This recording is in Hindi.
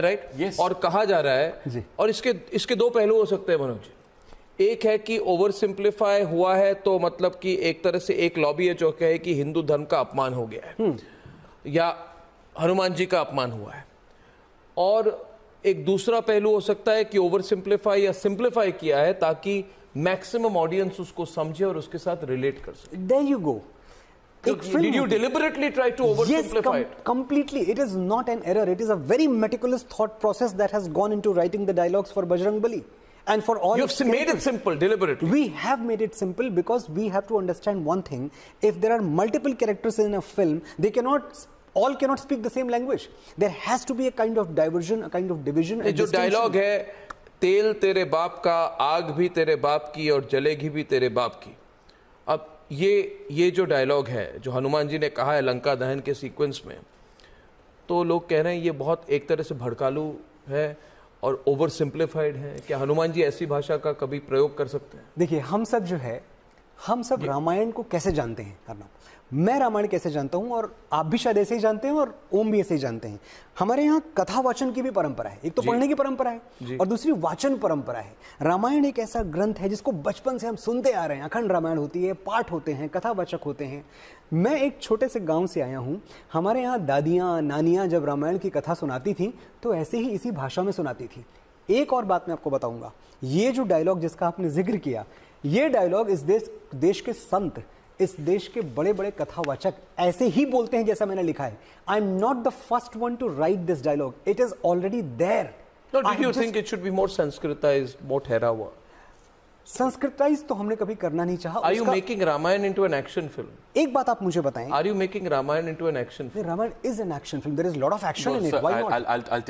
Right Yes. और कहा जा रहा है, और इसके दो पहलू हो सकते हैं मनोज। एक है कि ओवर सिंप्लीफाई हुआ है, तो मतलब कि एक तरह से एक लॉबी है जो कहे कि हिंदू धर्म का अपमान हो गया है या हनुमान जी का अपमान हुआ है, और एक दूसरा पहलू हो सकता है कि ओवर सिंप्लीफाई या सिंप्लीफाई किया है ताकि मैक्सिमम ऑडियंस उसको समझे और उसके साथ रिलेट कर सके। There you go. Did you deliberately try to oversimplify it? Completely. It is not an error. It is a very meticulous thought process that has gone into writing the dialogues for Bajrang Bali. And for all You've made it simple deliberately. We have made it simple because we have to understand one thing. If there are multiple characters in a film, they all cannot speak the same language. There has to be a kind of diversion, a kind of division. ये जो डायलॉग है, तेल तेरे बाप का, आग भी तेरे बाप की और जलेगी भी तेरे बाप की। अब ये जो डायलॉग है जो हनुमान जी ने कहा है लंका दहन के सीक्वेंस में, तो लोग कह रहे हैं ये बहुत एक तरह से भड़कालू है और ओवर सिंप्लीफाइड है। क्या हनुमान जी ऐसी भाषा का कभी प्रयोग कर सकते हैं? देखिए, हम सब रामायण को कैसे जानते हैं अर्नब? मैं रामायण कैसे जानता हूं, और आप भी शायद ऐसे ही जानते हैं और ओम भी ऐसे ही जानते हैं। हमारे यहाँ कथा वाचन की भी परंपरा है। एक तो पढ़ने की परंपरा है और दूसरी वाचन परंपरा है। रामायण एक ऐसा ग्रंथ है जिसको बचपन से हम सुनते आ रहे हैं। अखंड रामायण होती है, पाठ होते हैं, कथावाचक होते हैं। मैं एक छोटे से गांव से आया हूं। हमारे यहाँ दादियाँ नानियाँ जब रामायण की कथा सुनाती थी तो ऐसे ही इसी भाषा में सुनाती थी। एक और बात मैं आपको बताऊंगा, ये जो डायलॉग जिसका आपने जिक्र किया, ये डायलॉग इस देश के संत, इस देश के बड़े बड़े कथावाचक ऐसे ही बोलते हैं जैसा मैंने लिखा है। I am not the first one to write this dialogue, it is already there. Did you think it should be more Sanskritized, more ठहरा हुआ? संस्कृताइज तो हमने कभी करना नहीं चाहा। Are you making Ramayana into an action film? एक बात आप मुझे बताएं, Are you making Ramayana into an action film? Ramayana is an action film. There is a lot of action in it. Why not? I'll